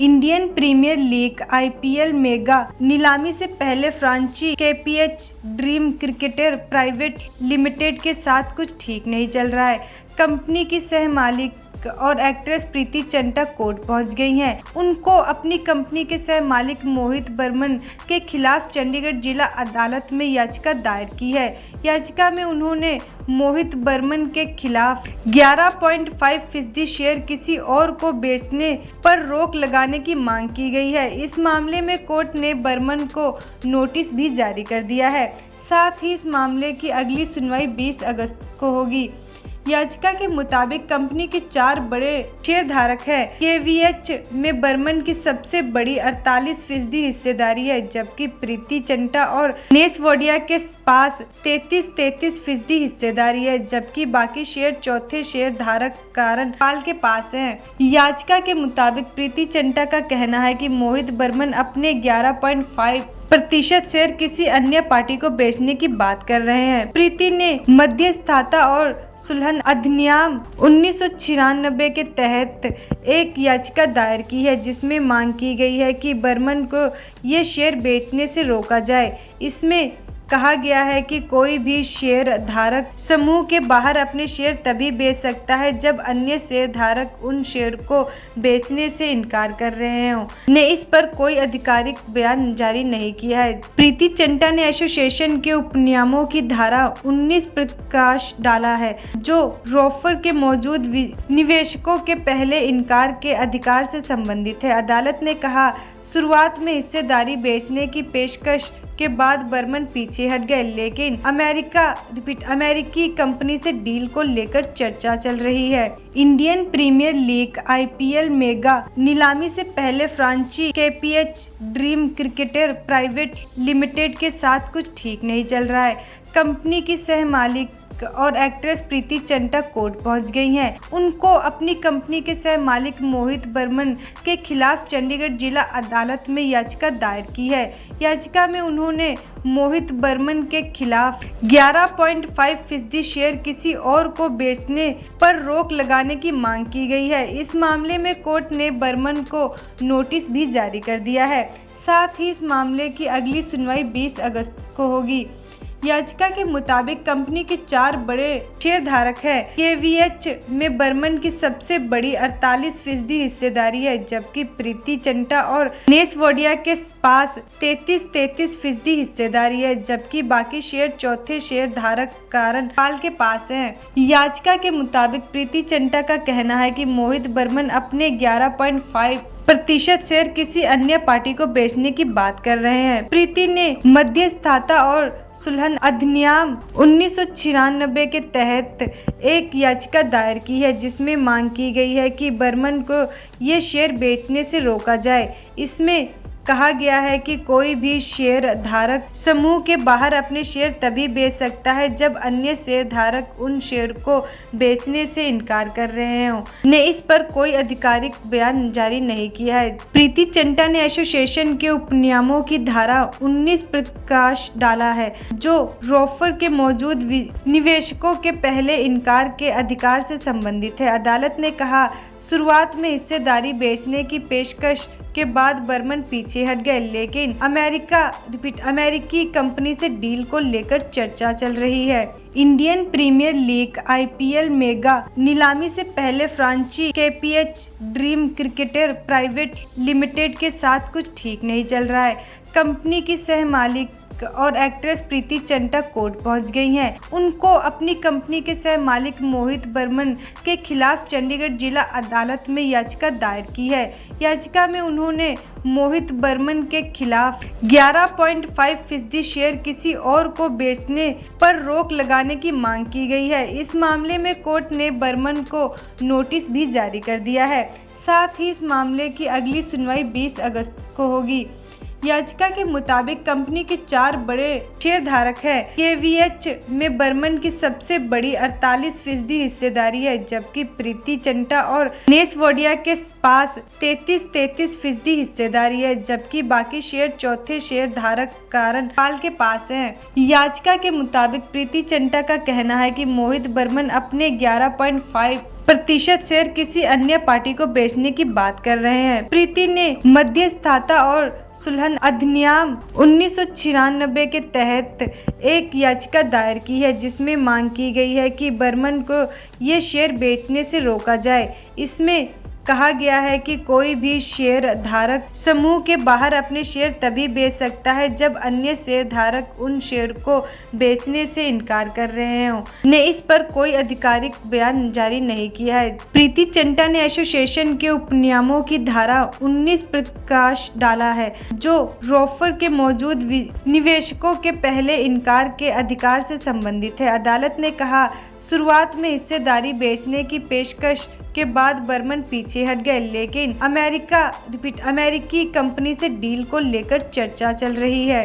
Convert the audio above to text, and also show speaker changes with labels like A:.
A: Indian Premier League IPL mega नीलामी से पहले franchisee KPH dream cricketer private limited के साथ कुछ ठीक नहीं चल रहा है। कंपनी की सह मालिक और एक्ट्रेस प्रीति जिंटा कोर्ट पहुंच गई हैं। उनको अपनी कंपनी के सह मालिक मोहित बर्मन के खिलाफ चंडीगढ़ जिला अदालत में याचिका दायर की है। याचिका में उन्होंने मोहित बर्मन के खिलाफ 11.5% शेयर किसी और को बेचने पर रोक लगाने की मांग की गई है। इस मामले में कोर्ट ने बर्मन को नोटिस भी जारी कर दिया है। साथ ही इस मामले की अगली सुनवाई 20 अगस्त को होगी। याचिका के मुताबिक कंपनी के 4 बड़े शेयरधारक हैं। केवीएच में बर्मन की सबसे बड़ी 48% हिस्सेदारी है, जबकि प्रीति जिंटा और नेस वाडिया के पास 33% हिस्सेदारी है, जबकि बाकी शेयर चौथे शेयरधारक कारण पाल के पास हैं। याचिका के मुताबिक प्रीति जिंटा का कहना है कि मोहित बर्मन अपने 11.5% शेयर किसी अन्य पार्टी को बेचने की बात कर रहे हैं। प्रीति ने मध्यस्थता और सुलह अधिनियम 1996 के तहत एक याचिका दायर की है, जिसमें मांग की गई है कि बर्मन को ये शेयर बेचने से रोका जाए। इसमें कहा गया है कि कोई भी शेयर धारक समूह के बाहर अपने शेयर तभी बेच सकता है जब अन्य शेयर धारक उन शेयर को बेचने से इनकार कर रहे हों। ने इस पर कोई आधिकारिक बयान जारी नहीं किया है। प्रीति जिंटा ने एसोसिएशन के उपनियमों की धारा 19 प्रकाश डाला है, जो रोफर के मौजूद निवेशकों के पहले इनकार के अधिकार से संबंधित है। अदालत ने कहा, शुरुआत में हिस्सेदारी बेचने की पेशकश के बाद बर्मन पीछे हट गए, लेकिन अमेरिकी कंपनी से डील को लेकर चर्चा चल रही है। Indian Premier League IPL mega नीलामी से पहले franchisee KPH dream cricketer private limited के साथ कुछ ठीक नहीं चल रहा है। कंपनी की सह मालिक और एक्ट्रेस प्रीति जिंटा कोर्ट पहुंच गई हैं। उनको अपनी कंपनी के सह मालिक मोहित बर्मन के खिलाफ चंडीगढ़ जिला अदालत में याचिका दायर की है। याचिका में उन्होंने मोहित बर्मन के खिलाफ 11.5% शेयर किसी और को बेचने पर रोक लगाने की मांग की गई है। इस मामले में कोर्ट ने बर्मन को नोटिस भी जारी कर दिया है। साथ ही इस मामले की अगली सुनवाई 20 अगस्त को होगी। याचिका के मुताबिक कंपनी के 4 बड़े शेयरधारक हैं। केवीएच में बर्मन की सबसे बड़ी 48% हिस्सेदारी है, जबकि प्रीति जिंटा और नेस वाडिया के पास 33% हिस्सेदारी है, जबकि बाकी शेयर चौथे शेयरधारक कारण पाल के पास हैं। याचिका के मुताबिक प्रीति जिंटा का कहना है कि मोहित बर्मन अपने 11.5% शेयर किसी अन्य पार्टी को बेचने की बात कर रहे हैं। प्रीति ने मध्यस्थता और सुलह अधिनियम 1996 के तहत एक याचिका दायर की है, जिसमें मांग की गई है कि बर्मन को ये शेयर बेचने से रोका जाए। इसमें कहा गया है कि कोई भी शेयर धारक समूह के बाहर अपने शेयर तभी बेच सकता है जब अन्य शेयर धारक उन शेयर को बेचने से इनकार कर रहे हों। ने इस पर कोई आधिकारिक बयान जारी नहीं किया है। प्रीति जिंटा ने एसोसिएशन के उपनियमों की धारा 19 प्रकाश डाला है, जो रोफर के मौजूद निवेशकों के पहले इनकार के अधिकार से संबंधित है। अदालत ने कहा, शुरुआत में हिस्सेदारी बेचने की पेशकश के बाद बर्मन पीछे हट गए, लेकिन अमेरिकी कंपनी से डील को लेकर चर्चा चल रही है। Indian Premier League IPL mega नीलामी से पहले franchisee KPH dream cricketer private limited के साथ कुछ ठीक नहीं चल रहा है। कंपनी की सह मालिक और एक्ट्रेस प्रीति जिंटा कोर्ट पहुंच गई हैं। उनको अपनी कंपनी के सह मालिक मोहित बर्मन के खिलाफ चंडीगढ़ जिला अदालत में याचिका दायर की है। याचिका में उन्होंने मोहित बर्मन के खिलाफ 11.5% शेयर किसी और को बेचने पर रोक लगाने की मांग की गई है। इस मामले में कोर्ट ने बर्मन को नोटिस भी जारी कर दिया है। साथ ही इस मामले की अगली सुनवाई 20 अगस्त को होगी। याचिका के मुताबिक कंपनी के 4 बड़े शेयरधारक हैं। केवीएच में बर्मन की सबसे बड़ी 48% हिस्सेदारी है, जबकि प्रीति जिंटा और नेस वाडिया के पास 33% हिस्सेदारी है, जबकि बाकी शेयर चौथे शेयरधारक कारण पाल के पास हैं। याचिका के मुताबिक प्रीति जिंटा का कहना है कि मोहित बर्मन अपने 11.5 प्रतिशत शेयर किसी अन्य पार्टी को बेचने की बात कर रहे हैं। प्रीति ने मध्यस्थता और सुलह अधिनियम 1996 के तहत एक याचिका दायर की है, जिसमें मांग की गई है कि बर्मन को ये शेयर बेचने से रोका जाए। इसमें कहा गया है कि कोई भी शेयर धारक समूह के बाहर अपने शेयर तभी बेच सकता है जब अन्य शेयर धारक उन शेयर को बेचने से इनकार कर रहे हों। ने इस पर कोई आधिकारिक बयान जारी नहीं किया है। प्रीति चंटा ने एसोसिएशन के उपनियमों की धारा 19 प्रकाश डाला है, जो रोफर के मौजूद निवेशकों के पहले इनकार के अधिकार से संबंधित है। अदालत ने कहा, शुरुआत में हिस्सेदारी बेचने की पेशकश के बाद बर्मन पीछे हट गए, लेकिन अमेरिकी कंपनी से डील को लेकर चर्चा चल रही है।